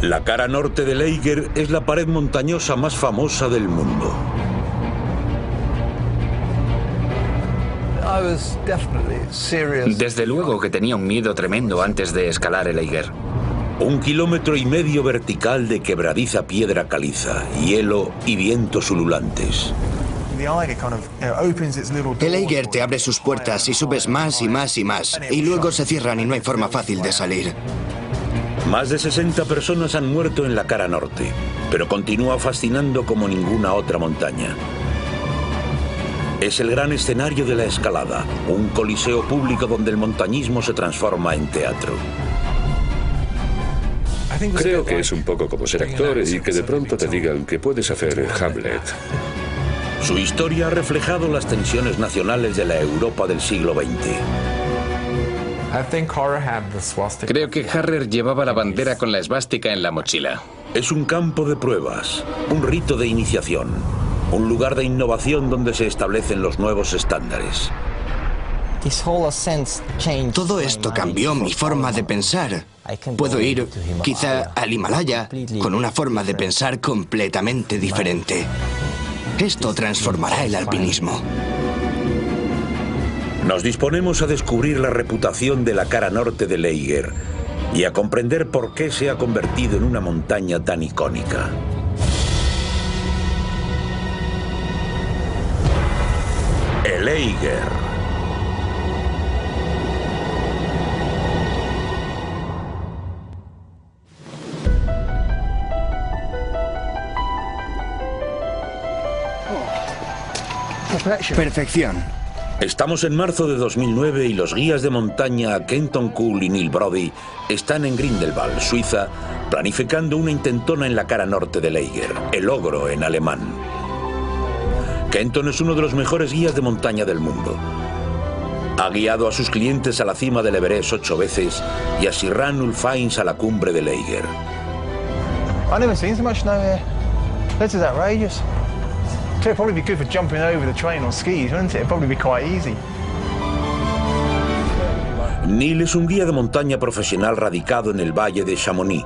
La cara norte del Eiger es la pared montañosa más famosa del mundo. Desde luego que tenía un miedo tremendo antes de escalar el Eiger. 1,5 kilómetros vertical de quebradiza piedra caliza, hielo y vientos ululantes. El Eiger te abre sus puertas y subes más y más y más, y luego se cierran y no hay forma fácil de salir. Más de 60 personas han muerto en la cara norte, pero continúa fascinando como ninguna otra montaña. Es el gran escenario de la escalada, un coliseo público donde el montañismo se transforma en teatro. Creo que es un poco como ser actor y que de pronto te digan que puedes hacer Hamlet. Su historia ha reflejado las tensiones nacionales de la Europa del siglo XX. Creo que Harrer llevaba la bandera con la esvástica en la mochila. Es un campo de pruebas, un rito de iniciación, un lugar de innovación donde se establecen los nuevos estándares. Todo esto cambió mi forma de pensar. Puedo ir, quizá, al Himalaya con una forma de pensar completamente diferente. Esto transformará el alpinismo. Nos disponemos a descubrir la reputación de la cara norte del Eiger y a comprender por qué se ha convertido en una montaña tan icónica. El Eiger. Perfección. Estamos en marzo de 2009 y los guías de montaña Kenton Kuhl y Neil Brody están en Grindelwald, Suiza, planificando una intentona en la cara norte del Eiger, el Ogro en alemán. Kenton es uno de los mejores guías de montaña del mundo. Ha guiado a sus clientes a la cima del Everest 8 veces y a Sirran Ulfains a la cumbre del Eiger. I've never seen so much snow here. This is outrageous. It'd probably be good for jumping over the train on skis, wouldn't it? It'd probably be quite easy. Neil es un guía de montaña profesional radicado en el valle de Chamonix.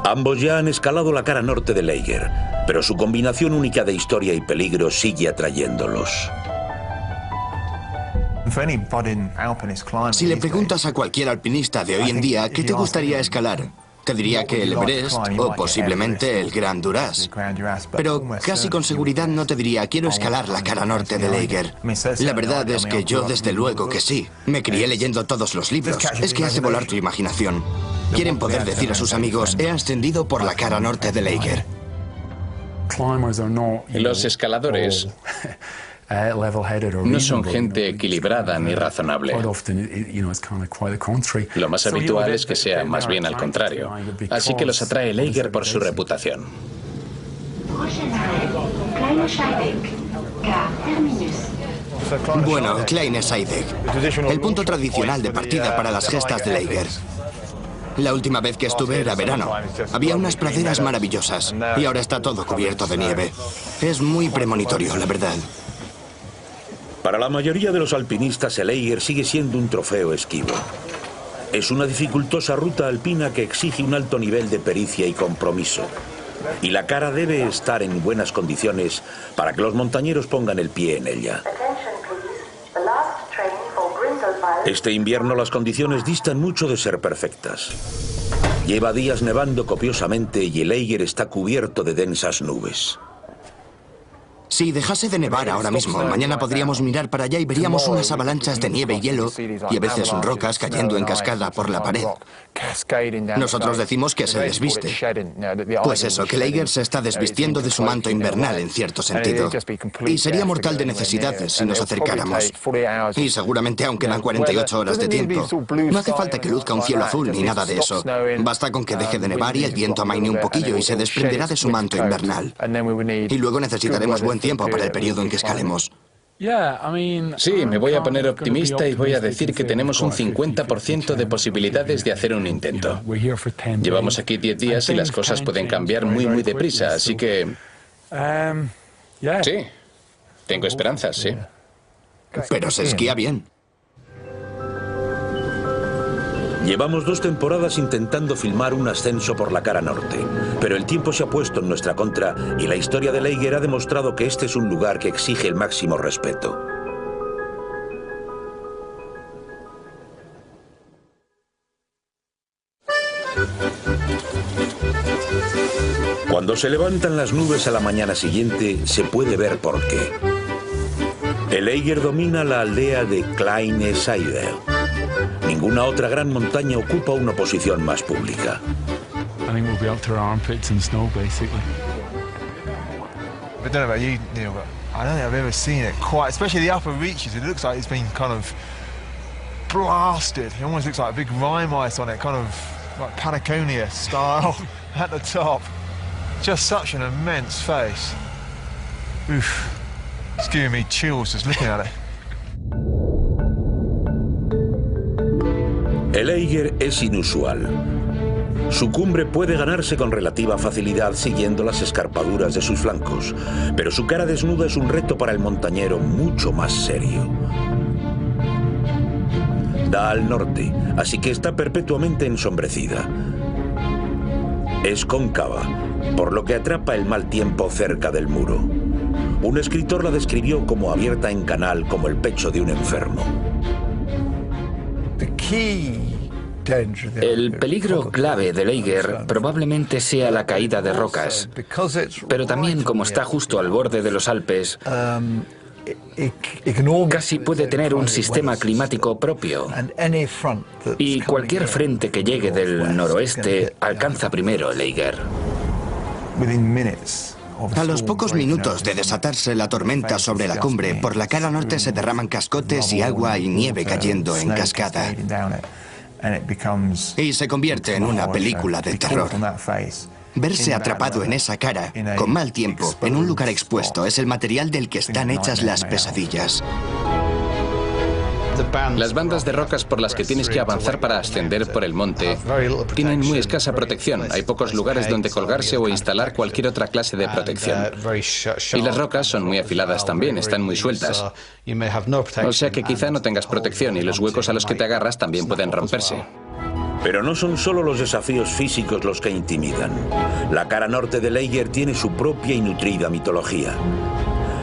Ambos ya han escalado la cara norte del Eiger, pero su combinación única de historia y peligro sigue atrayéndolos. Si le preguntas a cualquier alpinista de hoy en día qué te gustaría escalar, te diría que el Everest o posiblemente el Grand Duras. Pero casi con seguridad no te diría quiero escalar la cara norte del Eiger. La verdad es que yo desde luego que sí. Me crié leyendo todos los libros. Es que hace volar tu imaginación. Quieren poder decir a sus amigos he ascendido por la cara norte del Eiger. Los escaladores no son gente equilibrada ni razonable. Lo más habitual es que sea más bien al contrario. Así que los atrae el Eiger por su reputación. Bueno, Kleine Scheidegg, el punto tradicional de partida para las gestas del Eiger. La última vez que estuve era verano. Había unas praderas maravillosas y ahora está todo cubierto de nieve. Es muy premonitorio, la verdad. Para la mayoría de los alpinistas, el Eiger sigue siendo un trofeo esquivo. Es una dificultosa ruta alpina que exige un alto nivel de pericia y compromiso. Y la cara debe estar en buenas condiciones para que los montañeros pongan el pie en ella. Este invierno las condiciones distan mucho de ser perfectas. Lleva días nevando copiosamente y el Eiger está cubierto de densas nubes. Si dejase de nevar ahora mismo, mañana podríamos mirar para allá y veríamos unas avalanchas de nieve y hielo y a veces rocas cayendo en cascada por la pared. Nosotros decimos que se desviste. Pues eso, que el Eiger se está desvistiendo de su manto invernal en cierto sentido. Y sería mortal de necesidades si nos acercáramos. Y seguramente aún quedan 48 horas de tiempo. No hace falta que luzca un cielo azul ni nada de eso. Basta con que deje de nevar y el viento amaine un poquillo y se desprenderá de su manto invernal. Y luego necesitaremos buen tiempo para el periodo en que escalemos. Sí, me voy a poner optimista y voy a decir que tenemos un 50% de posibilidades de hacer un intento. Llevamos aquí 10 días y las cosas pueden cambiar muy deprisa, así que... Sí, tengo esperanzas, sí. Pero se esquía bien. Llevamos 2 temporadas intentando filmar un ascenso por la cara norte, pero el tiempo se ha puesto en nuestra contra y la historia de Lager ha demostrado que este es un lugar que exige el máximo respeto. Cuando se levantan las nubes a la mañana siguiente, se puede ver por qué. El Eiger domina la aldea de Kleine Seidel. Ninguna otra gran montaña ocupa una posición más pública. I think we'll be up to our armpits in snow, basically. I don't know about you, Neil, but I don't think I've ever seen it quite, especially the upper reaches. It looks like it's been kind of blasted. It almost looks like a big rime ice on it, kind of like Patagonia style at the top. Just such an immense face. Oof. It's giving me chills just looking at it. El Eiger es inusual. Su cumbre puede ganarse con relativa facilidad siguiendo las escarpaduras de sus flancos, pero su cara desnuda es un reto para el montañero mucho más serio. Da al norte, así que está perpetuamente ensombrecida. Es cóncava, por lo que atrapa el mal tiempo cerca del muro. Un escritor la describió como abierta en canal como el pecho de un enfermo. El peligro clave del Eiger probablemente sea la caída de rocas, pero también como está justo al borde de los Alpes, casi puede tener un sistema climático propio y cualquier frente que llegue del noroeste alcanza primero el Eiger. A los pocos minutos de desatarse la tormenta sobre la cumbre, por la cara norte se derraman cascotes y agua y nieve cayendo en cascada. Y se convierte en una película de terror. Verse atrapado en esa cara, con mal tiempo, en un lugar expuesto, es el material del que están hechas las pesadillas. Las bandas de rocas por las que tienes que avanzar para ascender por el monte tienen muy escasa protección. Hay pocos lugares donde colgarse o instalar cualquier otra clase de protección. Y las rocas son muy afiladas también, están muy sueltas. O sea que quizá no tengas protección y los huecos a los que te agarras también pueden romperse. Pero no son solo los desafíos físicos los que intimidan. La cara norte del Eiger tiene su propia y nutrida mitología.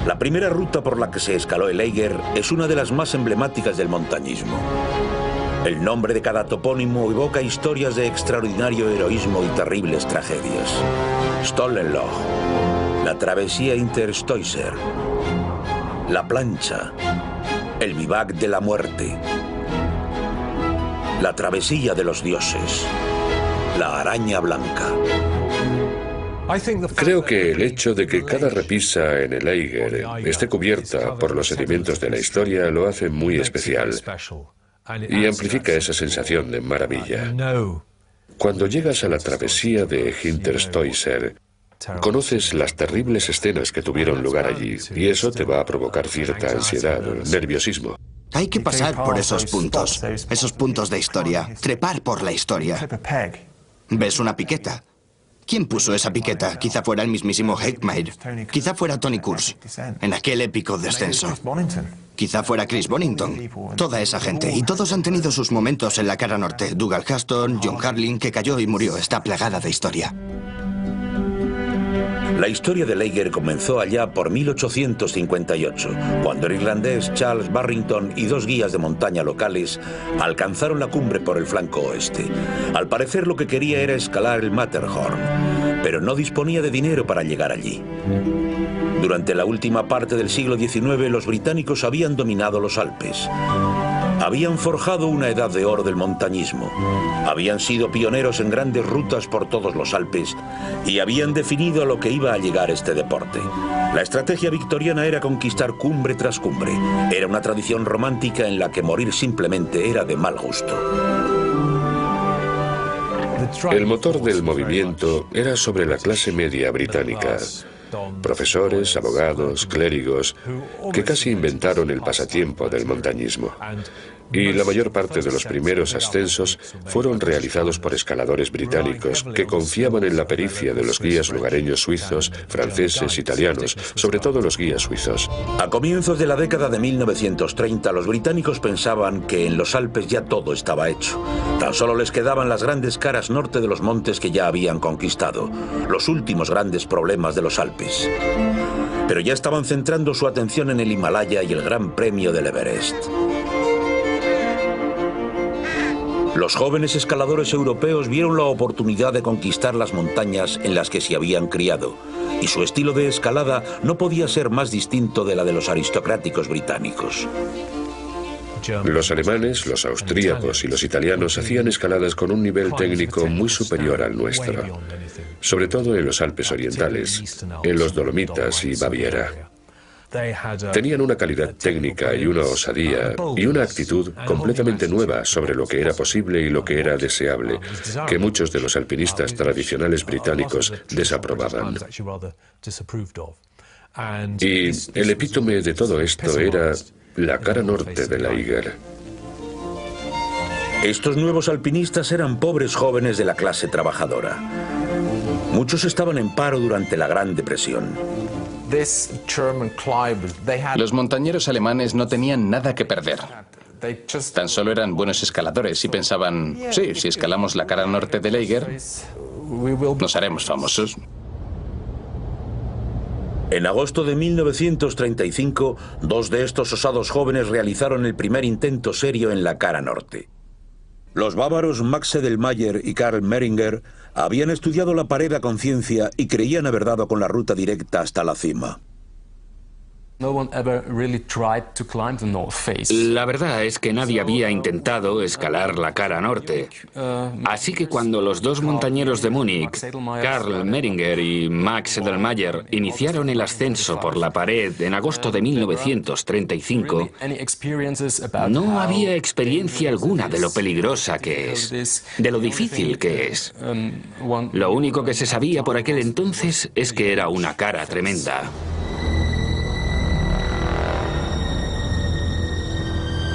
La primera ruta por la que se escaló el Eiger es una de las más emblemáticas del montañismo. El nombre de cada topónimo evoca historias de extraordinario heroísmo y terribles tragedias. Stollenloch, la travesía Interstoiser, la plancha, el vivac de la muerte, la travesía de los dioses, la araña blanca. Creo que el hecho de que cada repisa en el Eiger esté cubierta por los sedimentos de la historia lo hace muy especial y amplifica esa sensación de maravilla. Cuando llegas a la travesía de Hinterstoiser, conoces las terribles escenas que tuvieron lugar allí y eso te va a provocar cierta ansiedad, nerviosismo. Hay que pasar por esos puntos de historia, trepar por la historia. ¿Ves una piqueta? ¿Quién puso esa piqueta? Quizá fuera el mismísimo Heckmeyer. Quizá fuera Tony Kurz, en aquel épico descenso. Quizá fuera Chris Bonington. Toda esa gente. Y todos han tenido sus momentos en la cara norte. Dougal Haston, John Harling, que cayó y murió. Está plagada de historia. La historia del Eiger comenzó allá por 1858, cuando el irlandés Charles Barrington y 2 guías de montaña locales alcanzaron la cumbre por el flanco oeste. Al parecer lo que quería era escalar el Matterhorn, pero no disponía de dinero para llegar allí. Durante la última parte del siglo XIX, los británicos habían dominado los Alpes. Habían forjado una edad de oro del montañismo. Habían sido pioneros en grandes rutas por todos los Alpes y habían definido a lo que iba a llegar este deporte. La estrategia victoriana era conquistar cumbre tras cumbre. Era una tradición romántica en la que morir simplemente era de mal gusto. El motor del movimiento era sobre la clase media británica. Profesores, abogados, clérigos, que casi inventaron el pasatiempo del montañismo. Y la mayor parte de los primeros ascensos fueron realizados por escaladores británicos que confiaban en la pericia de los guías lugareños suizos, franceses, italianos, sobre todo los guías suizos. A comienzos de la década de 1930, los británicos pensaban que en los Alpes ya todo estaba hecho. Tan solo les quedaban las grandes caras norte de los montes que ya habían conquistado, los últimos grandes problemas de los Alpes. Pero ya estaban centrando su atención en el Himalaya y el Gran Premio del Everest. Los jóvenes escaladores europeos vieron la oportunidad de conquistar las montañas en las que se habían criado, y su estilo de escalada no podía ser más distinto de la de los aristocráticos británicos. Los alemanes, los austríacos y los italianos hacían escaladas con un nivel técnico muy superior al nuestro, sobre todo en los Alpes orientales, en los Dolomitas y Baviera. Tenían una calidad técnica y una osadía y una actitud completamente nueva sobre lo que era posible y lo que era deseable, que muchos de los alpinistas tradicionales británicos desaprobaban. Y el epítome de todo esto era la cara norte del Eiger. Estos nuevos alpinistas eran pobres jóvenes de la clase trabajadora. Muchos estaban en paro durante la Gran Depresión. Los montañeros alemanes no tenían nada que perder. Tan solo eran buenos escaladores y pensaban, sí, si escalamos la cara norte del Eiger, nos haremos famosos. En agosto de 1935, dos de estos osados jóvenes realizaron el primer intento serio en la cara norte. Los bávaros Max Edelmayer y Karl Meringer habían estudiado la pared a conciencia y creían haber dado con la ruta directa hasta la cima. La verdad es que nadie había intentado escalar la cara norte. Así que cuando los dos montañeros de Múnich, Karl Meringer y Max Edelmayer, iniciaron el ascenso por la pared en agosto de 1935, no había experiencia alguna de lo peligrosa que es, de lo difícil que es. Lo único que se sabía por aquel entonces es que era una cara tremenda.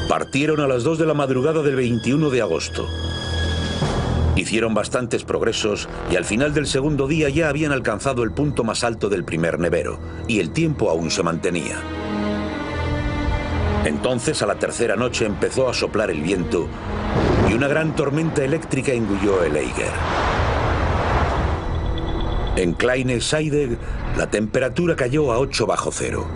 Partieron a las 2 de la madrugada del 21 de agosto. Hicieron bastantes progresos y al final del segundo día ya habían alcanzado el punto más alto del primer nevero, y el tiempo aún se mantenía. Entonces, a la tercera noche empezó a soplar el viento y una gran tormenta eléctrica engulló el Eiger. En Kleine Scheidegg, la temperatura cayó a 8 bajo cero.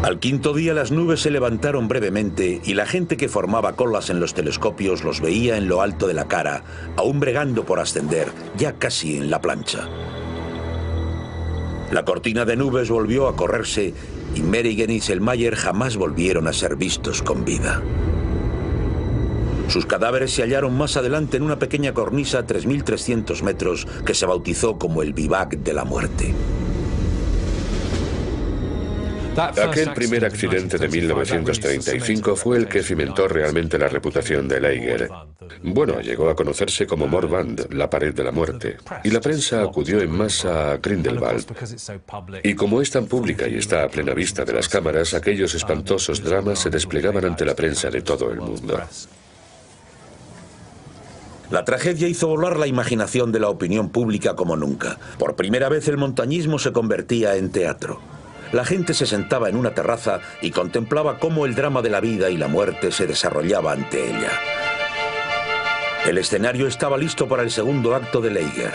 Al quinto día las nubes se levantaron brevemente y la gente que formaba colas en los telescopios los veía en lo alto de la cara, aún bregando por ascender, ya casi en la plancha. La cortina de nubes volvió a correrse y Meringer y Selmayer jamás volvieron a ser vistos con vida. Sus cadáveres se hallaron más adelante en una pequeña cornisa a 3.300 metros que se bautizó como el Vivac de la Muerte. Aquel primer accidente de 1935 fue el que cimentó realmente la reputación del Eiger. Bueno, llegó a conocerse como Morband, la pared de la muerte, y la prensa acudió en masa a Grindelwald. Y como es tan pública y está a plena vista de las cámaras, aquellos espantosos dramas se desplegaban ante la prensa de todo el mundo. La tragedia hizo volar la imaginación de la opinión pública como nunca. Por primera vez el montañismo se convertía en teatro. La gente se sentaba en una terraza y contemplaba cómo el drama de la vida y la muerte se desarrollaba ante ella. El escenario estaba listo para el segundo acto del Eiger.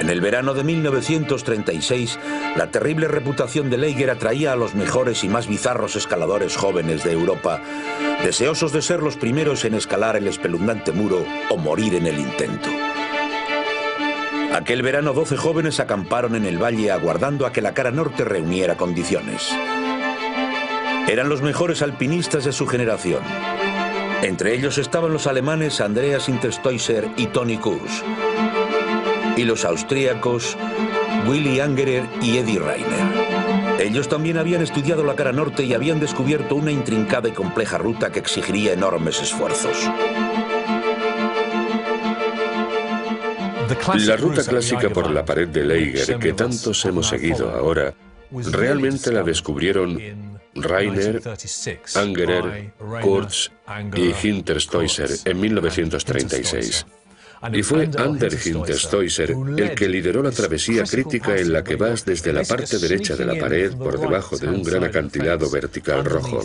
En el verano de 1936, la terrible reputación del Eiger atraía a los mejores y más bizarros escaladores jóvenes de Europa, deseosos de ser los primeros en escalar el espeluznante muro o morir en el intento. Aquel verano 12 jóvenes acamparon en el valle aguardando a que la cara norte reuniera condiciones. Eran los mejores alpinistas de su generación. Entre ellos estaban los alemanes Andreas Hinterstoiser y Toni Kurz, y los austríacos Willy Angerer y Eddie Rainer. Ellos también habían estudiado la cara norte y habían descubierto una intrincada y compleja ruta que exigiría enormes esfuerzos. La ruta clásica por la pared del Eiger que tantos hemos seguido ahora Realmente la descubrieron Rainer, Angerer, Kurz y Hinterstoiser en 1936. Y fue Ander Hinterstoiser el que lideró la travesía crítica en la que vas desde la parte derecha de la pared por debajo de un gran acantilado vertical rojo.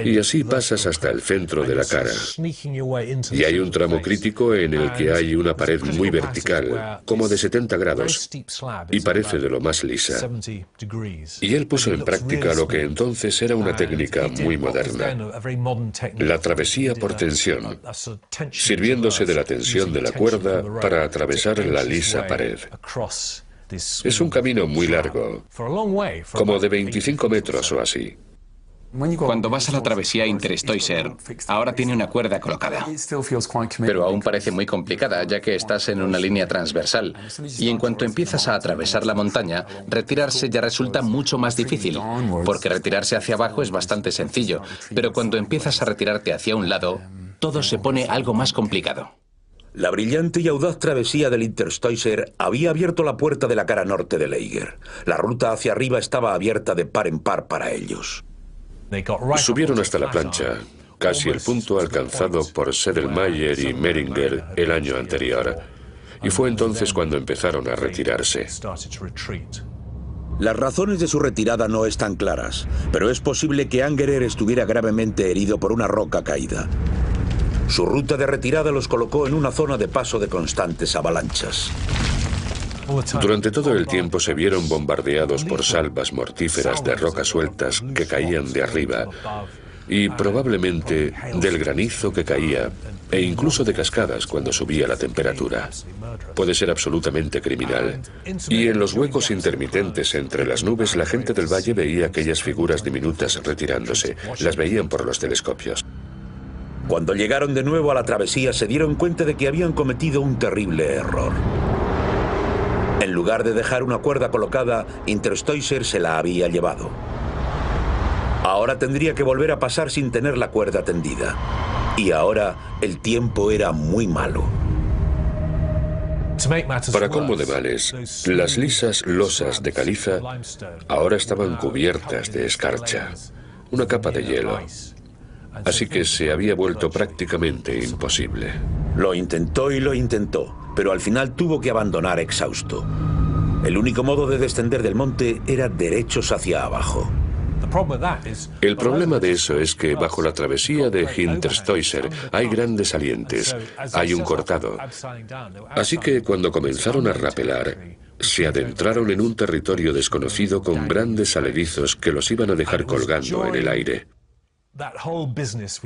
Y así pasas hasta el centro de la cara. Y hay un tramo crítico en el que hay una pared muy vertical, como de 70 grados, y parece de lo más lisa. Y él puso en práctica lo que entonces era una técnica muy moderna: la travesía por tensión, sirviéndose de la tensión de la cuerda para atravesar la lisa pared. Es un camino muy largo, como de 25 metros o así. Cuando vas a la travesía Interstoiser, ahora tiene una cuerda colocada. Pero aún parece muy complicada, ya que estás en una línea transversal. Y en cuanto empiezas a atravesar la montaña, retirarse ya resulta mucho más difícil, porque retirarse hacia abajo es bastante sencillo. Pero cuando empiezas a retirarte hacia un lado, todo se pone algo más complicado. La brillante y audaz travesía del Interstoiser había abierto la puerta de la cara norte de Leiger. La ruta hacia arriba estaba abierta de par en par para ellos. Subieron hasta la plancha, casi el punto alcanzado por Sedlmayr y Meringer el año anterior, y fue entonces cuando empezaron a retirarse. Las razones de su retirada no están claras, pero es posible que Angerer estuviera gravemente herido por una roca caída. Su ruta de retirada los colocó en una zona de paso de constantes avalanchas. Durante todo el tiempo se vieron bombardeados por salvas mortíferas de rocas sueltas que caían de arriba, y probablemente del granizo que caía, e incluso de cascadas cuando subía la temperatura. Puede ser absolutamente criminal. Y en los huecos intermitentes entre las nubes, la gente del valle veía aquellas figuras diminutas retirándose. Las veían por los telescopios. Cuando llegaron de nuevo a la travesía, se dieron cuenta de que habían cometido un terrible error. En lugar de dejar una cuerda colocada, Interstoiser se la había llevado. Ahora tendría que volver a pasar sin tener la cuerda tendida. Y ahora el tiempo era muy malo. Para colmo de males, las lisas losas de caliza ahora estaban cubiertas de escarcha, una capa de hielo. Así que se había vuelto prácticamente imposible. Lo intentó y lo intentó, pero al final tuvo que abandonar exhausto. El único modo de descender del monte era derechos hacia abajo. El problema de eso es que bajo la travesía de Hinterstoiser hay grandes salientes, hay un cortado. Así que cuando comenzaron a rapelar, se adentraron en un territorio desconocido con grandes aledizos que los iban a dejar colgando en el aire.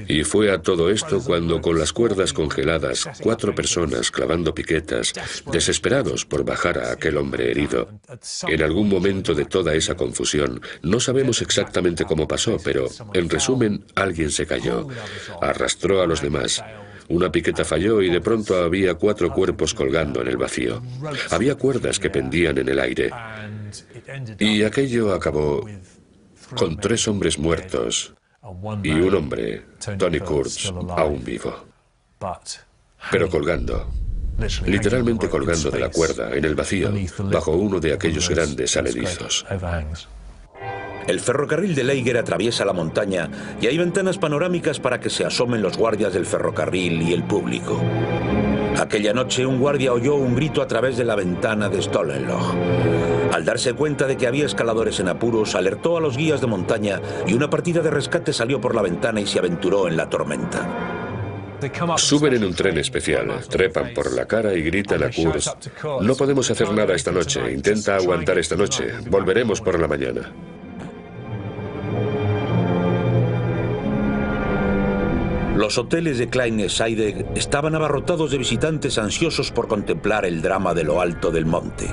Y fue a todo esto cuando, con las cuerdas congeladas, 4 personas clavando piquetas, desesperados por bajar a aquel hombre herido, en algún momento de toda esa confusión, no sabemos exactamente cómo pasó, pero, en resumen, alguien se cayó, arrastró a los demás. Una piqueta falló y de pronto había 4 cuerpos colgando en el vacío. Había cuerdas que pendían en el aire. Y aquello acabó con 3 hombres muertos y un hombre, Tony Kurz, aún vivo. Pero colgando, literalmente colgando de la cuerda, en el vacío, bajo uno de aquellos grandes aledizos. El ferrocarril de Leiger atraviesa la montaña y hay ventanas panorámicas para que se asomen los guardias del ferrocarril y el público. Aquella noche un guardia oyó un grito a través de la ventana de Stollenloch. Al darse cuenta de que había escaladores en apuros, alertó a los guías de montaña y una partida de rescate salió por la ventana y se aventuró en la tormenta. Suben en un tren especial, trepan por la cara y gritan a Kurz: "No podemos hacer nada esta noche, intenta aguantar esta noche, volveremos por la mañana". Los hoteles de Kleine Scheidegg estaban abarrotados de visitantes ansiosos por contemplar el drama de lo alto del monte.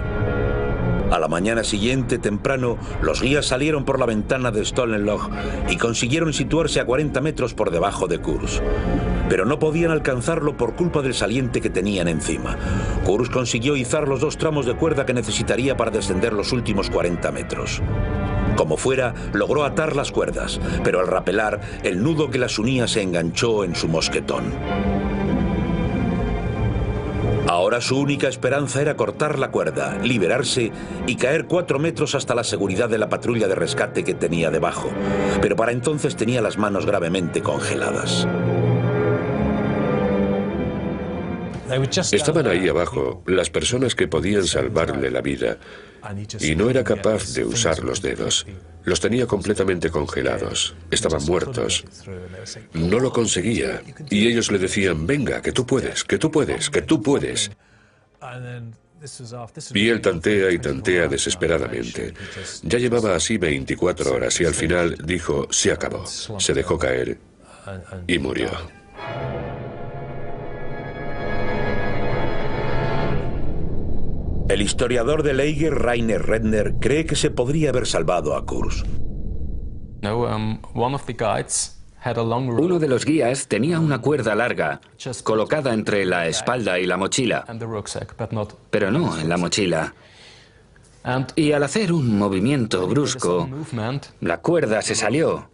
A la mañana siguiente, temprano, los guías salieron por la ventana de Stollenloch y consiguieron situarse a 40 metros por debajo de Kurz. Pero no podían alcanzarlo por culpa del saliente que tenían encima. Kurz consiguió izar los 2 tramos de cuerda que necesitaría para descender los últimos 40 metros. Como fuera, logró atar las cuerdas, pero al rapelar, el nudo que las unía se enganchó en su mosquetón. Ahora su única esperanza era cortar la cuerda, liberarse y caer 4 metros hasta la seguridad de la patrulla de rescate que tenía debajo. Pero para entonces tenía las manos gravemente congeladas. Estaban ahí abajo las personas que podían salvarle la vida y no era capaz de usar los dedos. Los tenía completamente congelados. Estaban muertos. No lo conseguía. Y ellos le decían, venga, que tú puedes, que tú puedes, que tú puedes. Y él tantea y tantea desesperadamente. Ya llevaba así 24 horas y al final dijo, se acabó. Se dejó caer y murió. El historiador de Leiger, Rainer Redner, cree que se podría haber salvado a Kurz. Uno de los guías tenía una cuerda larga, colocada entre la espalda y la mochila, pero no en la mochila. Y al hacer un movimiento brusco, la cuerda se salió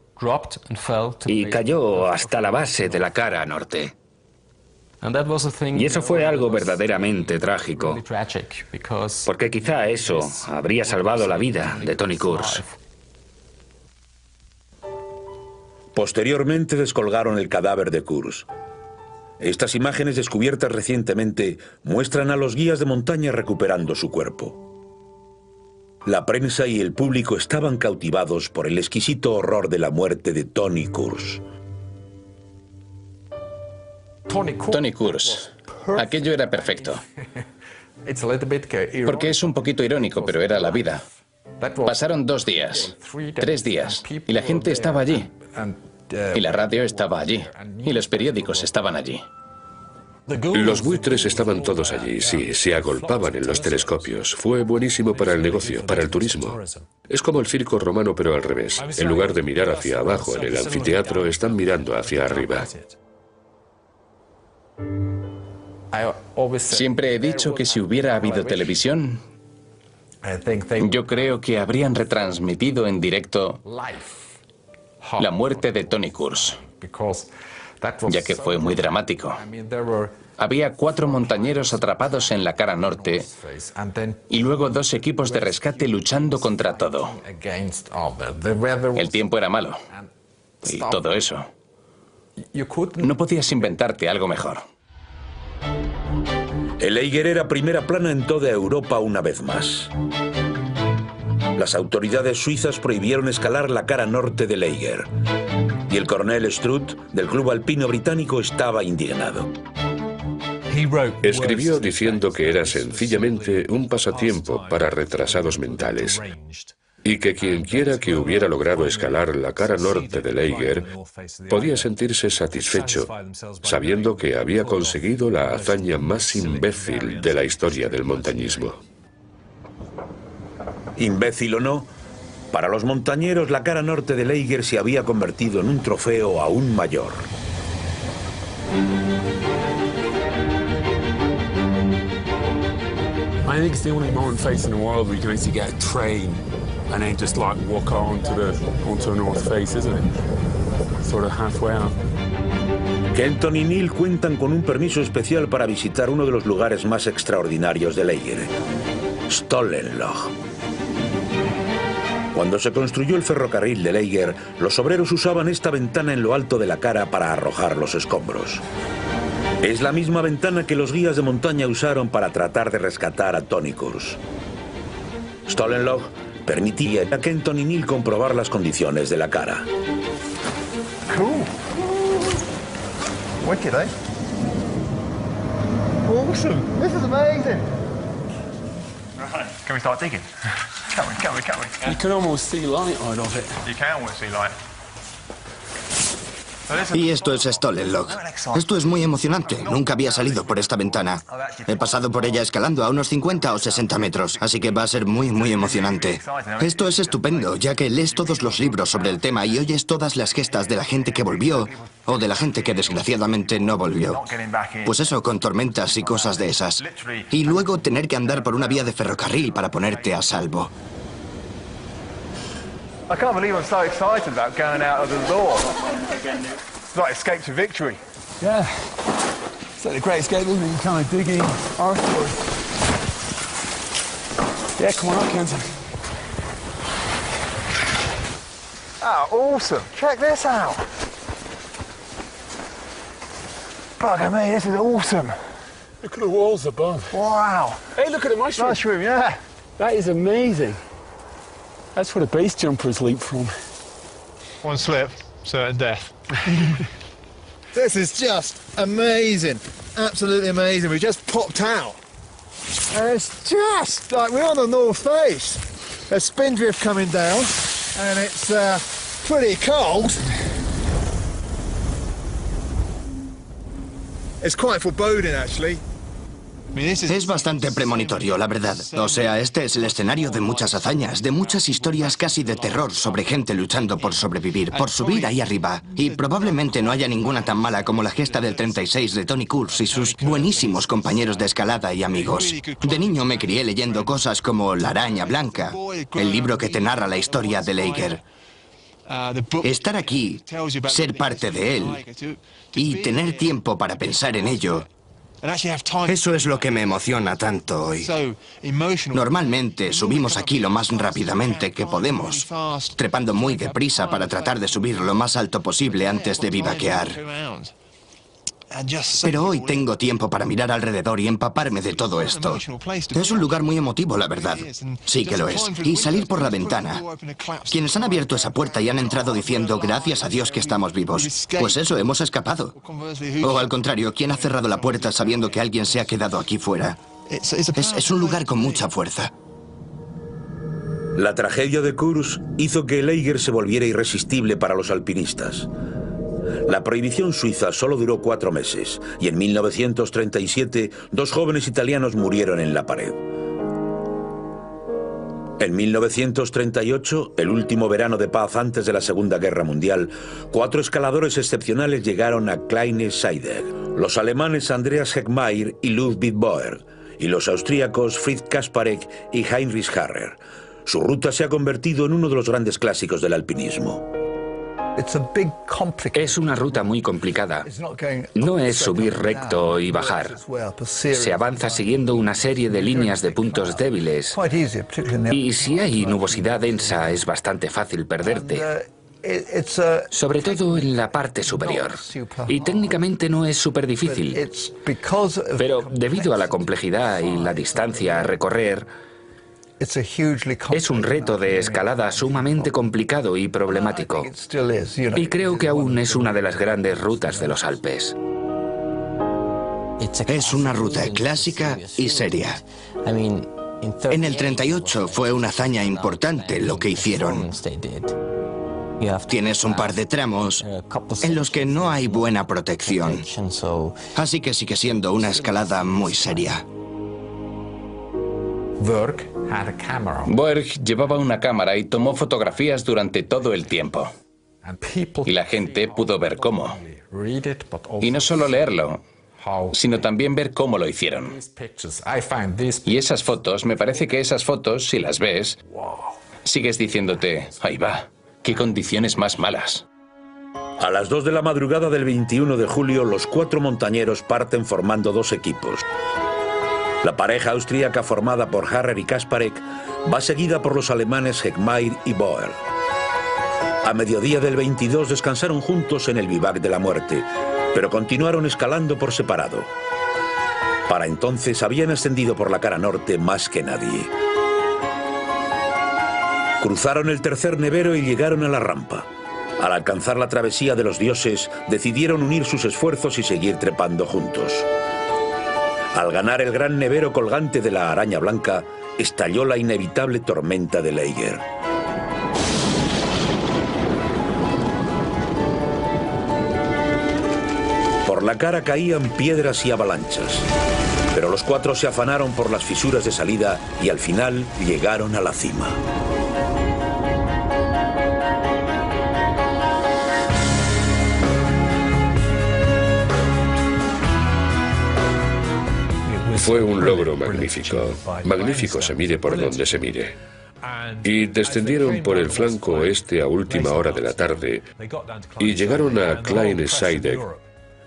y cayó hasta la base de la cara norte. Y eso fue algo verdaderamente trágico, porque quizá eso habría salvado la vida de Tony Kurz. Posteriormente descolgaron el cadáver de Kurz. Estas imágenes descubiertas recientemente muestran a los guías de montaña recuperando su cuerpo. La prensa y el público estaban cautivados por el exquisito horror de la muerte de Tony Kurz. Tony Kurz. Aquello era perfecto. Porque es un poquito irónico, pero era la vida. Pasaron 2 días, 3 días, y la gente estaba allí. Y la radio estaba allí. Y los periódicos estaban allí. Los buitres estaban todos allí, sí, se agolpaban en los telescopios. Fue buenísimo para el negocio, para el turismo. Es como el circo romano, pero al revés. En lugar de mirar hacia abajo en el anfiteatro, están mirando hacia arriba. Siempre he dicho que si hubiera habido televisión, yo creo que habrían retransmitido en directo la muerte de Tony Kurz, ya que fue muy dramático. Había 4 montañeros atrapados en la cara norte y luego 2 equipos de rescate luchando contra todo. El tiempo era malo y todo eso. No podías inventarte algo mejor. El Eiger era primera plana en toda Europa una vez más. Las autoridades suizas prohibieron escalar la cara norte del Eiger. Y el coronel Strutt, del club alpino británico, estaba indignado. Escribió diciendo que era sencillamente un pasatiempo para retrasados mentales y que quien quiera que hubiera logrado escalar la cara norte del Eiger podía sentirse satisfecho, sabiendo que había conseguido la hazaña más imbécil de la historia del montañismo. Imbécil o no, para los montañeros la cara norte del Eiger se había convertido en un trofeo aún mayor. I think it's the only mountain face in the world where you can actually get a train and then just like walk out onto the north face, isn't it? Sort of halfway out. Kenton y Neil cuentan con un permiso especial para visitar uno de los lugares más extraordinarios del Eiger, Stollenloch. Cuando se construyó el ferrocarril del Eiger, los obreros usaban esta ventana en lo alto de la cara para arrojar los escombros. Es la misma ventana que los guías de montaña usaron para tratar de rescatar a Tony Kurz. Stollenloch permitía a Kenton y Neil comprobar las condiciones de la cara. Cool. Wicked, eh? Awesome. This is amazing. Right. Can we start digging? Can we? You can almost see light out of it. You can almost see light. Y esto es Stollenloch. Esto es muy emocionante. Nunca había salido por esta ventana. He pasado por ella escalando a unos 50 o 60 metros, así que va a ser muy, muy emocionante. Esto es estupendo, ya que lees todos los libros sobre el tema y oyes todas las gestas de la gente que volvió o de la gente que desgraciadamente no volvió. Pues eso, con tormentas y cosas de esas. Y luego tener que andar por una vía de ferrocarril para ponerte a salvo. I can't believe I'm so excited about going out of the door. It's like escape to victory. Yeah. It's like the Great Escape, isn't it? You kind of dig in afterwards. Yeah, come on up, Kenton. Oh, awesome. Check this out. Bugger me, this is awesome. Look at the walls above. Wow. Hey, look at the mushroom. Mushroom, yeah. That is amazing. That's where the base jumpers leap from. One slip, certain death. This is just amazing. Absolutely amazing. We just popped out. And it's just like we're on the north face. There's spindrift coming down, and it's pretty cold. It's quite foreboding, actually. Es bastante premonitorio, la verdad. O sea, este es el escenario de muchas hazañas, de muchas historias casi de terror sobre gente luchando por sobrevivir, por subir ahí arriba. Y probablemente no haya ninguna tan mala como la gesta del 36 de Tony Kurz y sus buenísimos compañeros de escalada y amigos. De niño me crié leyendo cosas como La Araña Blanca, el libro que te narra la historia de Lager. Estar aquí, ser parte de él y tener tiempo para pensar en ello, eso es lo que me emociona tanto hoy. Normalmente subimos aquí lo más rápidamente que podemos, trepando muy deprisa para tratar de subir lo más alto posible antes de vivaquear. Pero hoy tengo tiempo para mirar alrededor y empaparme de todo esto. Es un lugar muy emotivo, la verdad. Sí que lo es. Y salir por la ventana. Quienes han abierto esa puerta y han entrado diciendo gracias a Dios que estamos vivos. Pues eso, hemos escapado. O al contrario, ¿quién ha cerrado la puerta sabiendo que alguien se ha quedado aquí fuera? Es un lugar con mucha fuerza. La tragedia de Kurz hizo que el Eiger se volviera irresistible para los alpinistas. La prohibición suiza solo duró 4 meses y en 1937 2 jóvenes italianos murieron en la pared. En 1938, el último verano de paz antes de la Segunda Guerra Mundial, 4 escaladores excepcionales llegaron a Kleine Scheidegg, los alemanes Andreas Heckmair y Ludwig Boer, y los austríacos Fritz Kasparek y Heinrich Harrer. Su ruta se ha convertido en uno de los grandes clásicos del alpinismo. Es una ruta muy complicada. No es subir recto y bajar. Se avanza siguiendo una serie de líneas de puntos débiles. Y si hay nubosidad densa, es bastante fácil perderte. Sobre todo en la parte superior. Y técnicamente no es súper difícil. Pero debido a la complejidad y la distancia a recorrer, es un reto de escalada sumamente complicado y problemático. Y creo que aún es una de las grandes rutas de los Alpes. Es una ruta clásica y seria. En el 38 fue una hazaña importante lo que hicieron. Tienes un par de tramos en los que no hay buena protección. Así que sigue siendo una escalada muy seria. Boerg llevaba una cámara y tomó fotografías durante todo el tiempo. Y la gente pudo ver cómo. Y no solo leerlo, sino también ver cómo lo hicieron. Y esas fotos, me parece que esas fotos, si las ves, sigues diciéndote, ahí va, qué condiciones más malas. A las 2 de la madrugada del 21 de julio, los 4 montañeros parten formando 2 equipos. La pareja austríaca formada por Harrer y Kasparek va seguida por los alemanes Heckmair y Boer. A mediodía del 22 descansaron juntos en el Bivac de la Muerte, pero continuaron escalando por separado. Para entonces habían ascendido por la cara norte más que nadie. Cruzaron el tercer nevero y llegaron a la rampa. Al alcanzar la travesía de los dioses, decidieron unir sus esfuerzos y seguir trepando juntos. Al ganar el gran nevero colgante de la Araña Blanca, estalló la inevitable tormenta de Lager. Por la cara caían piedras y avalanchas, pero los 4 se afanaron por las fisuras de salida y al final llegaron a la cima. Fue un logro magnífico. Magnífico se mire por donde se mire. Y descendieron por el flanco oeste a última hora de la tarde y llegaron a Kleine Scheidegg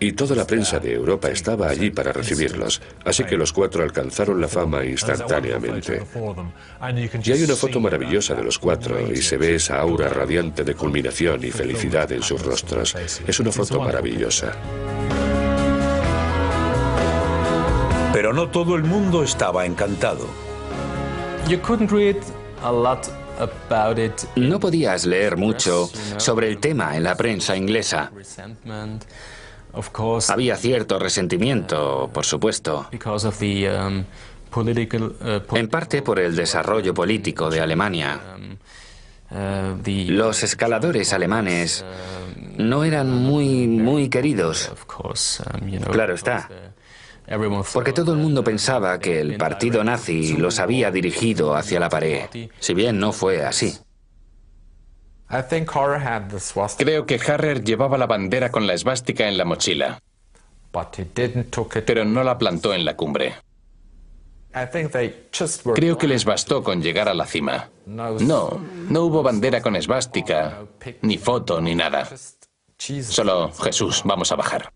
y toda la prensa de Europa estaba allí para recibirlos, así que los cuatro alcanzaron la fama instantáneamente. Y hay una foto maravillosa de los cuatro y se ve esa aura radiante de culminación y felicidad en sus rostros. Es una foto maravillosa. Pero no todo el mundo estaba encantado. No podías leer mucho sobre el tema en la prensa inglesa. Había cierto resentimiento, por supuesto, en parte por el desarrollo político de Alemania. Los escaladores alemanes no eran muy queridos. Claro está, porque todo el mundo pensaba que el partido nazi los había dirigido hacia la pared, si bien no fue así. Creo que Harrer llevaba la bandera con la esvástica en la mochila, pero no la plantó en la cumbre. Creo que les bastó con llegar a la cima. No hubo bandera con esvástica, ni foto, ni nada. Solo, Jesús, vamos a bajar.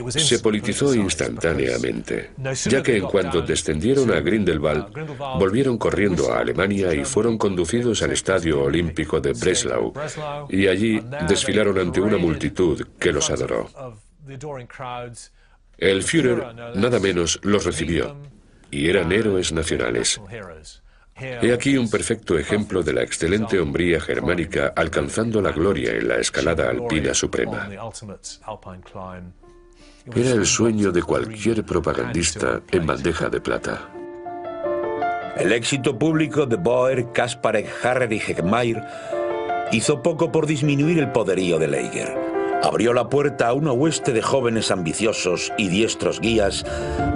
Se politizó instantáneamente, ya que en cuanto descendieron a Grindelwald, volvieron corriendo a Alemania y fueron conducidos al Estadio Olímpico de Breslau, y allí desfilaron ante una multitud que los adoró. El Führer, nada menos, los recibió, y eran héroes nacionales. He aquí un perfecto ejemplo de la excelente hombría germánica alcanzando la gloria en la escalada alpina suprema. Era el sueño de cualquier propagandista en bandeja de plata. El éxito público de Boer, Kasparek, Harrer y Heckmair hizo poco por disminuir el poderío de Leiger. Abrió la puerta a una hueste de jóvenes ambiciosos y diestros guías,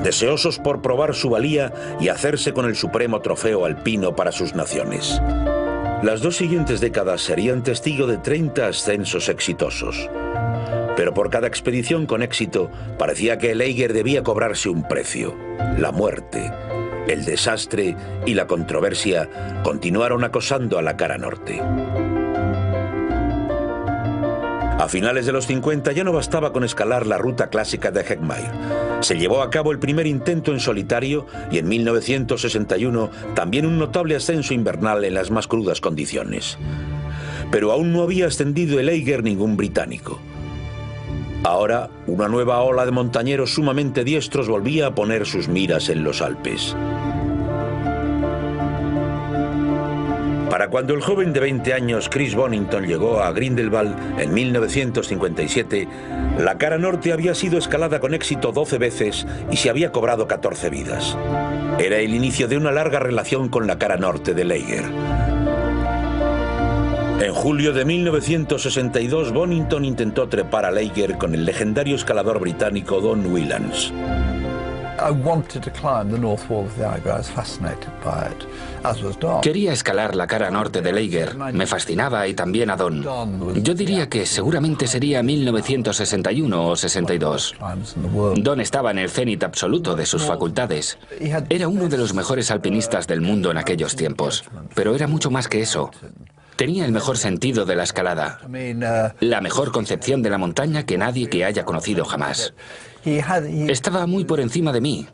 deseosos por probar su valía y hacerse con el supremo trofeo alpino para sus naciones. Las dos siguientes décadas serían testigo de 30 ascensos exitosos. Pero por cada expedición con éxito, parecía que Leiger debía cobrarse un precio. La muerte, el desastre y la controversia continuaron acosando a la cara norte. A finales de los 50 ya no bastaba con escalar la ruta clásica de Heckmair. Se llevó a cabo el primer intento en solitario y en 1961 también un notable ascenso invernal en las más crudas condiciones. Pero aún no había ascendido el Eiger ningún británico. Ahora, una nueva ola de montañeros sumamente diestros volvía a poner sus miras en los Alpes. Para cuando el joven de 20 años Chris Bonington llegó a Grindelwald en 1957, la cara norte había sido escalada con éxito 12 veces y se había cobrado 14 vidas. Era el inicio de una larga relación con la cara norte de Leiger. En julio de 1962, Bonington intentó trepar a Leiger con el legendario escalador británico Don Whelans. Quería escalar la cara norte de Leiger, me fascinaba y también a Don. Yo diría que seguramente sería 1961 o 62. Don estaba en el cenit absoluto de sus facultades. Era uno de los mejores alpinistas del mundo en aquellos tiempos, pero era mucho más que eso. Tenía el mejor sentido de la escalada, la mejor concepción de la montaña que nadie que haya conocido jamás. Estaba muy por encima de mí.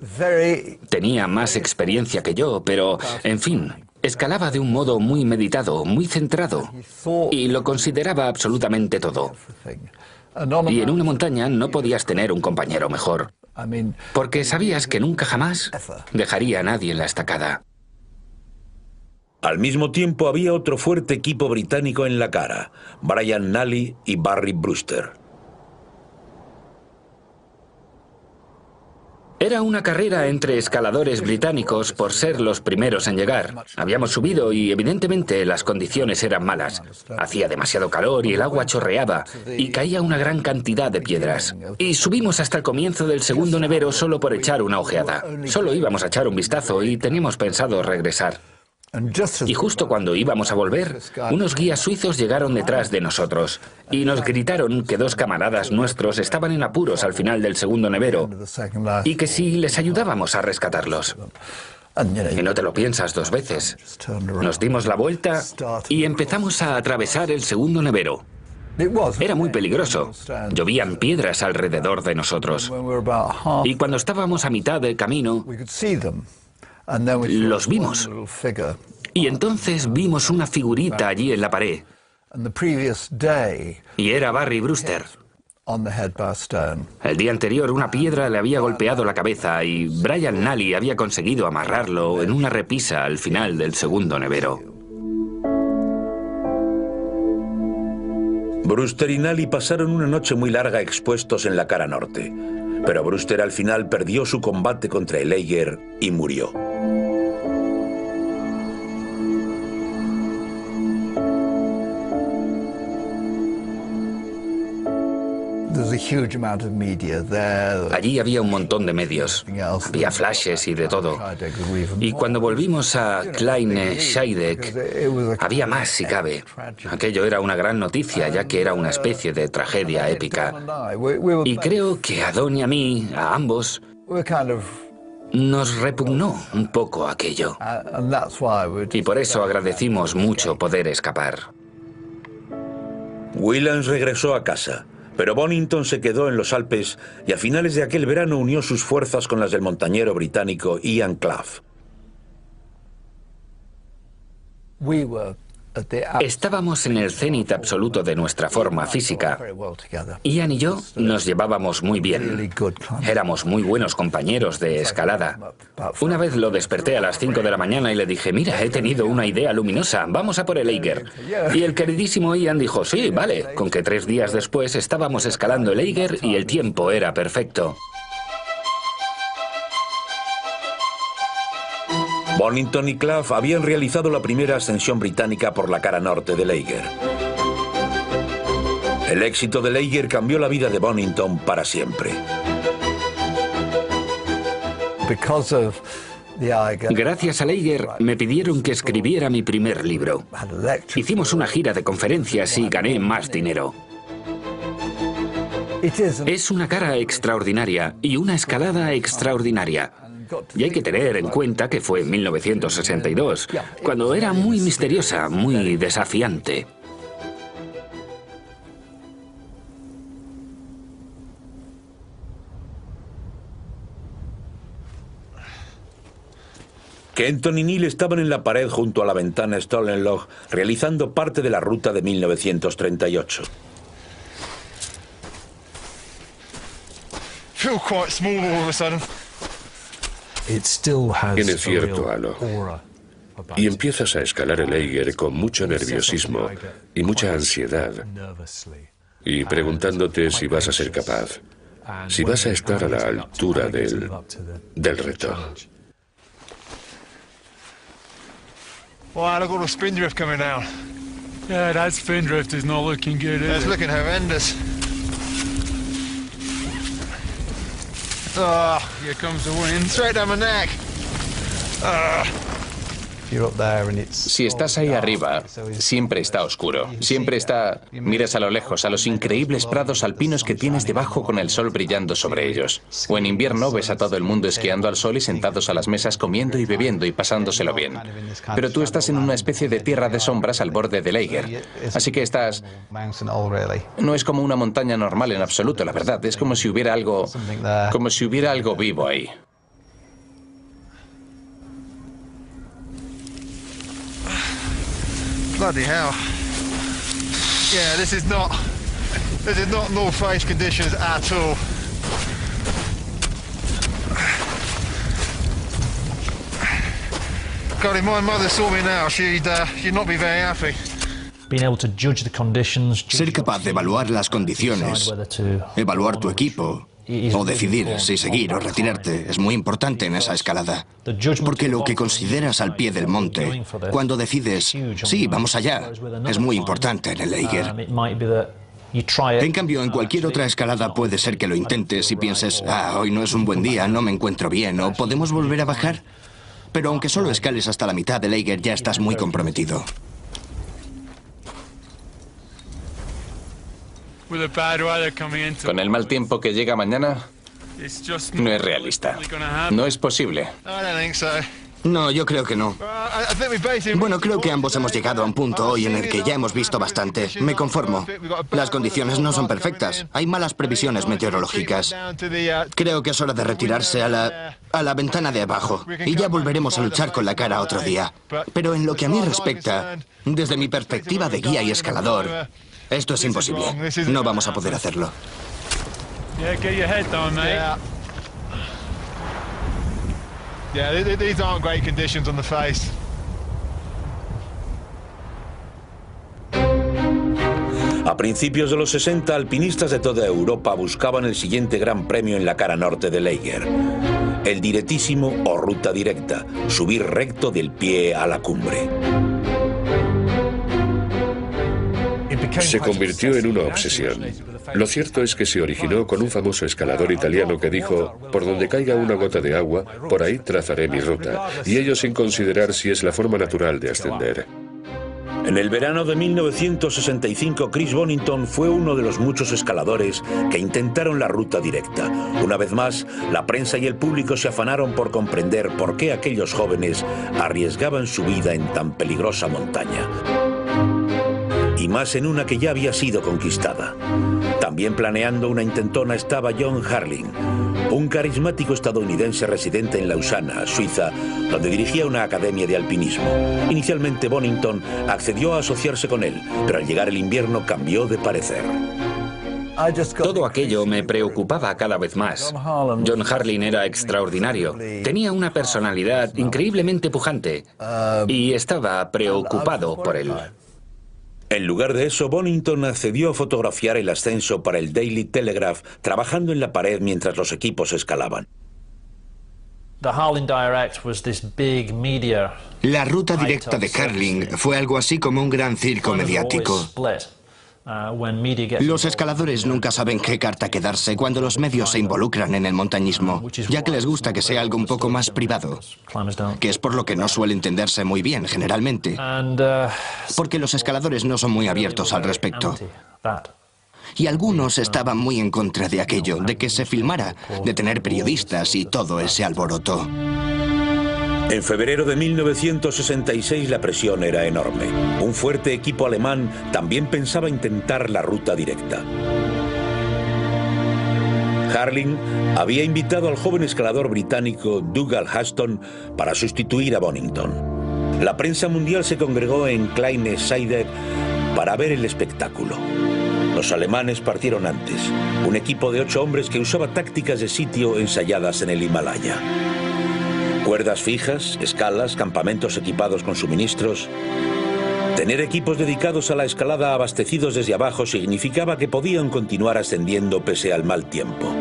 Tenía más experiencia que yo, pero, en fin, escalaba de un modo muy meditado, muy centrado, y lo consideraba absolutamente todo. Y en una montaña no podías tener un compañero mejor, porque sabías que nunca jamás dejaría a nadie en la estacada. Al mismo tiempo había otro fuerte equipo británico en la cara, Brian Nally y Barry Brewster. Era una carrera entre escaladores británicos por ser los primeros en llegar. Habíamos subido y evidentemente las condiciones eran malas. Hacía demasiado calor y el agua chorreaba y caía una gran cantidad de piedras. Y subimos hasta el comienzo del segundo nevero solo por echar una ojeada. Solo íbamos a echar un vistazo y teníamos pensado regresar. Y justo cuando íbamos a volver, unos guías suizos llegaron detrás de nosotros y nos gritaron que dos camaradas nuestros estaban en apuros al final del segundo nevero y que si les ayudábamos a rescatarlos. Y no te lo piensas dos veces. Nos dimos la vuelta y empezamos a atravesar el segundo nevero. Era muy peligroso. Llovían piedras alrededor de nosotros. Y cuando estábamos a mitad del camino, los vimos. Y entonces vimos una figurita allí en la pared. Y era Barry Brewster. El día anterior una piedra le había golpeado la cabeza y Brian Nally había conseguido amarrarlo en una repisa al final del segundo nevero. Brewster y Nally pasaron una noche muy larga expuestos en la cara norte, pero Brewster al final perdió su combate contra el Eiger y murió. Allí había un montón de medios, había flashes y de todo. Y cuando volvimos a Kleine Scheidegg, había más si cabe. Aquello era una gran noticia, ya que era una especie de tragedia épica. Y creo que a Don y a mí, a ambos, nos repugnó un poco aquello. Y por eso agradecimos mucho poder escapar. Whelans regresó a casa, pero Bonington se quedó en los Alpes y a finales de aquel verano unió sus fuerzas con las del montañero británico Ian Clough. Estábamos en el cenit absoluto de nuestra forma física. Ian y yo nos llevábamos muy bien. Éramos muy buenos compañeros de escalada. Una vez lo desperté a las 5 de la mañana y le dije, mira, he tenido una idea luminosa, vamos a por el Eiger. Y el queridísimo Ian dijo, sí, vale, con que 3 días después estábamos escalando el Eiger y el tiempo era perfecto. Bonington y Clough habían realizado la primera ascensión británica por la cara norte del Eiger. El éxito del Eiger cambió la vida de Bonington para siempre. Gracias al Eiger me pidieron que escribiera mi primer libro. Hicimos una gira de conferencias y gané más dinero. Es una cara extraordinaria y una escalada extraordinaria. Y hay que tener en cuenta que fue en 1962, cuando era muy misteriosa, muy desafiante. Kenton y Neil estaban en la pared junto a la ventana Stolen Log, realizando parte de la ruta de 1938. Feel quite small all of a sudden. Tiene cierto halo. Y empiezas a escalar el Eiger con mucho nerviosismo y mucha ansiedad. Y preguntándote si vas a ser capaz, si vas a estar a la altura del reto. Wow, look at all the spindrift coming down. Yeah, that spindrift is not looking good, is It's it? looking horrendous. Ah, Here comes the wind. straight down my neck. Si estás ahí arriba, siempre está oscuro. Siempre está... Miras a lo lejos, a los increíbles prados alpinos que tienes debajo con el sol brillando sobre ellos. O en invierno ves a todo el mundo esquiando al sol y sentados a las mesas comiendo y bebiendo y pasándoselo bien. Pero tú estás en una especie de tierra de sombras al borde del Eiger. Así que estás... No es como una montaña normal en absoluto, la verdad. Es como si hubiera algo... Como si hubiera algo vivo ahí. Bloody hell. Yeah, this is not North Face conditions at all. God, if my mother saw me now, she'd not be very happy. Ser capaz de evaluar las condiciones, evaluar tu equipo, o decidir si seguir o retirarte es muy importante en esa escalada. Porque lo que consideras al pie del monte, cuando decides, sí, vamos allá, es muy importante en el Eiger. En cambio, en cualquier otra escalada puede ser que lo intentes y pienses, hoy no es un buen día, no me encuentro bien, o ¿podemos volver a bajar? Pero aunque solo escales hasta la mitad del Eiger, ya estás muy comprometido. Con el mal tiempo que llega mañana, no es realista. No es posible. No, yo creo que no. Bueno, creo que ambos hemos llegado a un punto hoy en el que ya hemos visto bastante. Me conformo. Las condiciones no son perfectas. Hay malas previsiones meteorológicas. Creo que es hora de retirarse a la ventana de abajo. Y ya volveremos a luchar con la cara otro día. Pero en lo que a mí respecta, desde mi perspectiva de guía y escalador, esto es imposible. No vamos a poder hacerlo. Yeah, these aren't great conditions on the face. A principios de los 60, alpinistas de toda Europa buscaban el siguiente gran premio en la cara norte de Eiger. El directísimo o ruta directa, subir recto del pie a la cumbre. Se convirtió en una obsesión. Lo cierto es que se originó con un famoso escalador italiano que dijo: por donde caiga una gota de agua, por ahí trazaré mi ruta, y ello sin considerar si es la forma natural de ascender. En el verano de 1965, Chris Bonington fue uno de los muchos escaladores que intentaron la ruta directa. Una vez más, la prensa y el público se afanaron por comprender por qué aquellos jóvenes arriesgaban su vida en tan peligrosa montaña. Y más en una que ya había sido conquistada. También planeando una intentona estaba John Harling, un carismático estadounidense residente en Lausana, Suiza, donde dirigía una academia de alpinismo. Inicialmente Bonington accedió a asociarse con él, pero al llegar el invierno cambió de parecer. Todo aquello me preocupaba cada vez más. John Harling era extraordinario. Tenía una personalidad increíblemente pujante y estaba preocupado por él. En lugar de eso, Bonington accedió a fotografiar el ascenso para el Daily Telegraph, trabajando en la pared mientras los equipos escalaban. La ruta directa de Harling fue algo así como un gran circo mediático. Los escaladores nunca saben qué carta quedarse cuando los medios se involucran en el montañismo, ya que les gusta que sea algo un poco más privado, que es por lo que no suele entenderse muy bien generalmente, porque los escaladores no son muy abiertos al respecto. Y algunos estaban muy en contra de aquello, de que se filmara, de tener periodistas y todo ese alboroto. En febrero de 1966 la presión era enorme. Un fuerte equipo alemán también pensaba intentar la ruta directa. Harling había invitado al joven escalador británico Dougal Huston para sustituir a Bonington. La prensa mundial se congregó en Kleine Scheide para ver el espectáculo. Los alemanes partieron antes, un equipo de 8 hombres que usaba tácticas de sitio ensayadas en el Himalaya. Cuerdas fijas, escalas, campamentos equipados con suministros. Tener equipos dedicados a la escalada abastecidos desde abajo significaba que podían continuar ascendiendo pese al mal tiempo.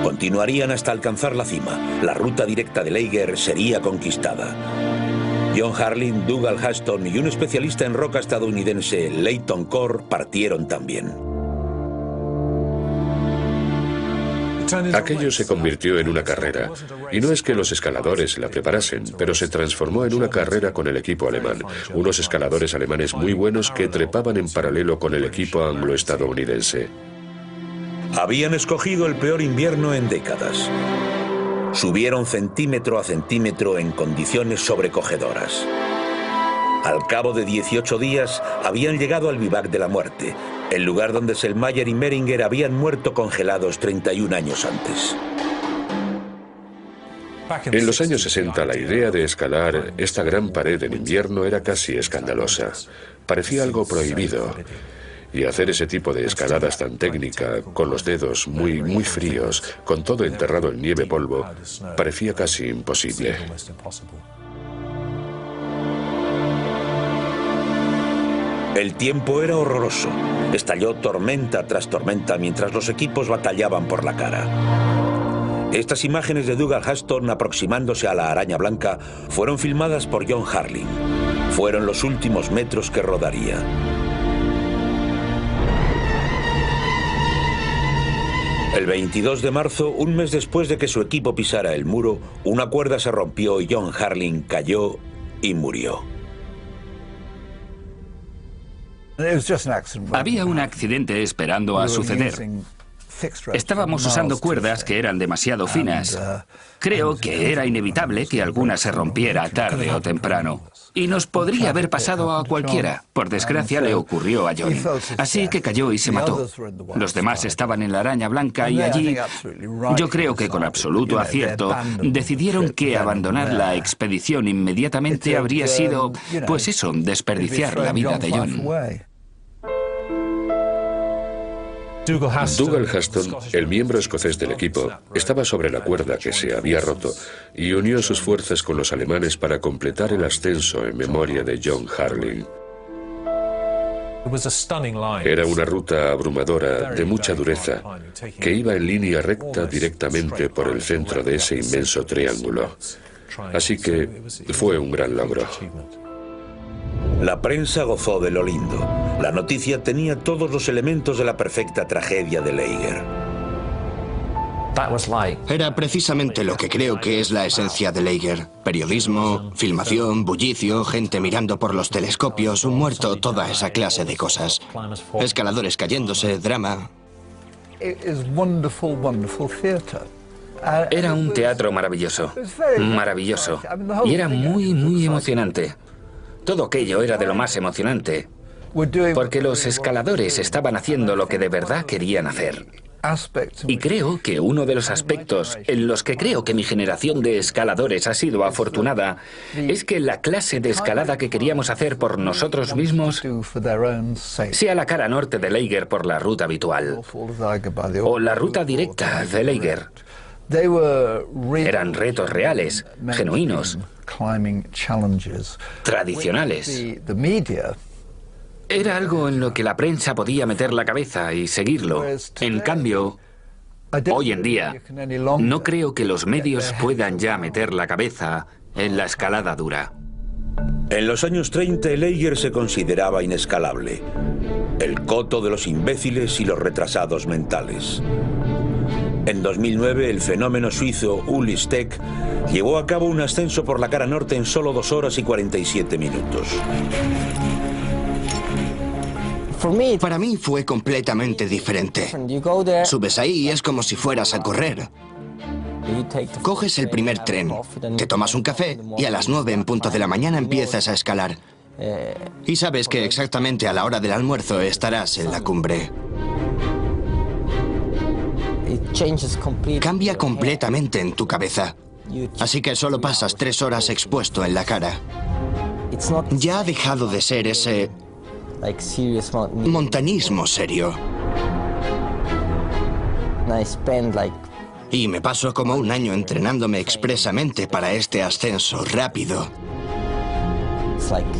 Continuarían hasta alcanzar la cima. La ruta directa de Eiger sería conquistada. John Harling, Dougal Huston y un especialista en roca estadounidense, Leighton Core, partieron también. Aquello se convirtió en una carrera, y no es que los escaladores la preparasen, pero se transformó en una carrera con el equipo alemán, unos escaladores alemanes muy buenos que trepaban en paralelo con el equipo anglo-estadounidense. Habían escogido el peor invierno en décadas. Subieron centímetro a centímetro en condiciones sobrecogedoras. Al cabo de 18 días habían llegado al Vivac de la Muerte, el lugar donde Selmayr y Meringer habían muerto congelados 31 años antes. En los años 60 la idea de escalar esta gran pared en invierno era casi escandalosa. Parecía algo prohibido. Y hacer ese tipo de escaladas tan técnica, con los dedos muy fríos, con todo enterrado en nieve polvo, parecía casi imposible. El tiempo era horroroso. Estalló tormenta tras tormenta mientras los equipos batallaban por la cara. Estas imágenes de Dougal Huston aproximándose a la araña blanca fueron filmadas por John Harling. Fueron los últimos metros que rodaría. El 22 de marzo, un mes después de que su equipo pisara el muro, una cuerda se rompió y John Harling cayó y murió. Había un accidente esperando a suceder. Estábamos usando cuerdas que eran demasiado finas. Creo que era inevitable que alguna se rompiera tarde o temprano. Y nos podría haber pasado a cualquiera. Por desgracia le ocurrió a Johnny. Así que cayó y se mató. Los demás estaban en la araña blanca y allí, yo creo que con absoluto acierto, decidieron que abandonar la expedición inmediatamente habría sido, pues eso, desperdiciar la vida de John. Dougal Haston, el miembro escocés del equipo, estaba sobre la cuerda que se había roto y unió sus fuerzas con los alemanes para completar el ascenso en memoria de John Harling. Era una ruta abrumadora, de mucha dureza, que iba en línea recta directamente por el centro de ese inmenso triángulo. Así que fue un gran logro. La prensa gozó de lo lindo. La noticia tenía todos los elementos de la perfecta tragedia de Laeger. Era precisamente lo que creo que es la esencia de Laeger. Periodismo, filmación, bullicio, gente mirando por los telescopios, un muerto, toda esa clase de cosas. Escaladores cayéndose, drama. Era un teatro maravilloso, maravilloso. Y era muy emocionante. Todo aquello era de lo más emocionante, porque los escaladores estaban haciendo lo que de verdad querían hacer. Y creo que uno de los aspectos en los que creo que mi generación de escaladores ha sido afortunada es que la clase de escalada que queríamos hacer por nosotros mismos sea la cara norte de Laeger por la ruta habitual, o la ruta directa de Laeger. Eran retos reales, genuinos, tradicionales. Era algo en lo que la prensa podía meter la cabeza y seguirlo. En cambio, hoy en día, no creo que los medios puedan ya meter la cabeza en la escalada dura. En los años 30, el Laeger se consideraba inescalable. El coto de los imbéciles y los retrasados mentales. En 2009, el fenómeno suizo Uli Steck llevó a cabo un ascenso por la cara norte en solo 2 horas y 47 minutos. Para mí fue completamente diferente. Subes ahí y es como si fueras a correr. Coges el primer tren, te tomas un café y a las 9 en punto de la mañana empiezas a escalar. Y sabes que exactamente a la hora del almuerzo estarás en la cumbre. Cambia completamente en tu cabeza. Así que solo pasas 3 horas expuesto en la cara. Ya ha dejado de ser ese montañismo serio. Y me paso como un año entrenándome expresamente para este ascenso rápido.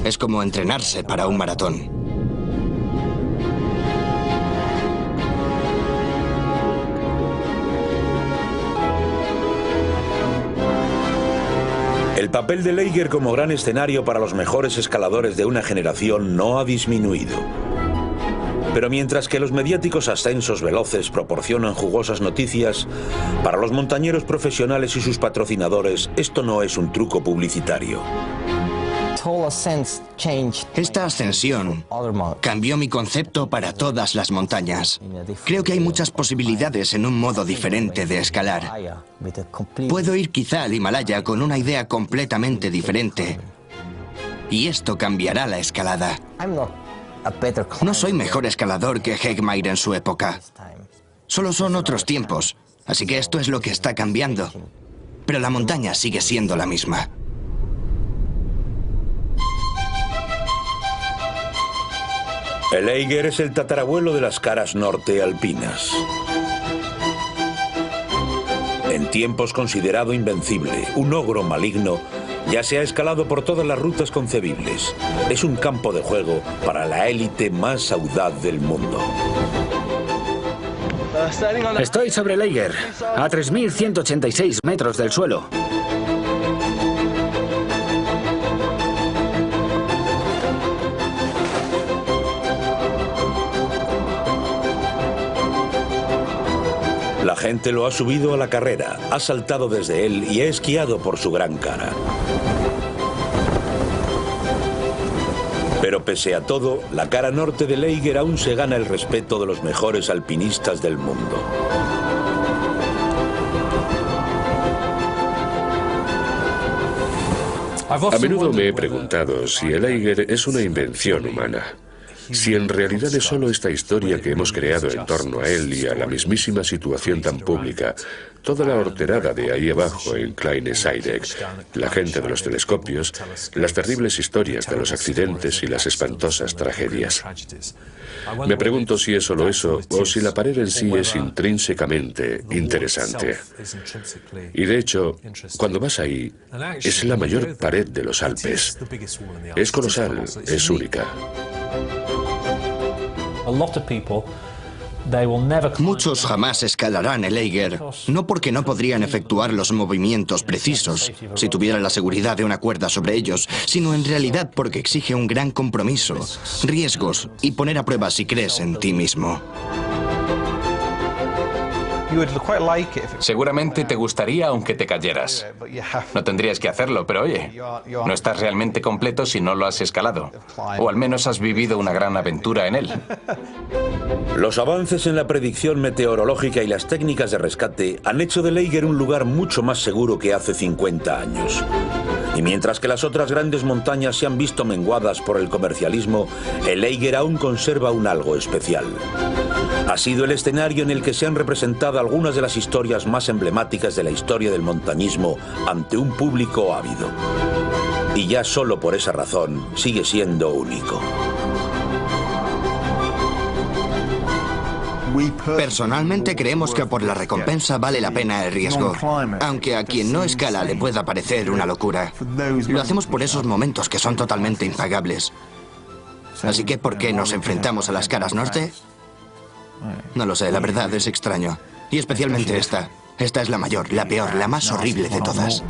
Es como entrenarse para un maratón. El papel de Laeger como gran escenario para los mejores escaladores de una generación no ha disminuido. Pero mientras que los mediáticos ascensos veloces proporcionan jugosas noticias, para los montañeros profesionales y sus patrocinadores esto no es un truco publicitario. Esta ascensión cambió mi concepto para todas las montañas. Creo que hay muchas posibilidades en un modo diferente de escalar. Puedo ir quizá al Himalaya con una idea completamente diferente. Y esto cambiará la escalada. No soy mejor escalador que Hegmaier en su época. Solo son otros tiempos. Así que esto es lo que está cambiando. Pero la montaña sigue siendo la misma. El Laeger es el tatarabuelo de las caras norte alpinas. En tiempos considerado invencible, un ogro maligno, ya se ha escalado por todas las rutas concebibles. Es un campo de juego para la élite más audaz del mundo. Estoy sobre Laeger, a 3.186 metros del suelo. La gente lo ha subido a la carrera, ha saltado desde él y ha esquiado por su gran cara. Pero pese a todo, la cara norte del Eiger aún se gana el respeto de los mejores alpinistas del mundo. A menudo me he preguntado si el Eiger es una invención humana. Si en realidad es solo esta historia que hemos creado en torno a él y a la mismísima situación tan pública, toda la horterada de ahí abajo en Kleine Scheidegg, la gente de los telescopios, las terribles historias de los accidentes y las espantosas tragedias. Me pregunto si es solo eso o si la pared en sí es intrínsecamente interesante. Y de hecho, cuando vas ahí, es la mayor pared de los Alpes. Es colosal, es única. Muchos jamás escalarán el Eiger, no porque no podrían efectuar los movimientos precisos si tuvieran la seguridad de una cuerda sobre ellos, sino en realidad porque exige un gran compromiso, riesgos y poner a prueba si crees en ti mismo. Seguramente te gustaría aunque te cayeras. No tendrías que hacerlo, pero oye, no estás realmente completo si no lo has escalado. O al menos has vivido una gran aventura en él. Los avances en la predicción meteorológica y las técnicas de rescate han hecho del Eiger un lugar mucho más seguro que hace 50 años. Y mientras que las otras grandes montañas se han visto menguadas por el comercialismo, el Eiger aún conserva un algo especial. Ha sido el escenario en el que se han representado algunas de las historias más emblemáticas de la historia del montañismo ante un público ávido. Y ya solo por esa razón sigue siendo único. Personalmente creemos que por la recompensa vale la pena el riesgo, aunque a quien no escala le pueda parecer una locura. Lo hacemos por esos momentos que son totalmente impagables. Así que, ¿por qué nos enfrentamos a las caras norte? No lo sé, la verdad es extraño. Y especialmente esta. Esta es la mayor, la peor, la más horrible de todas.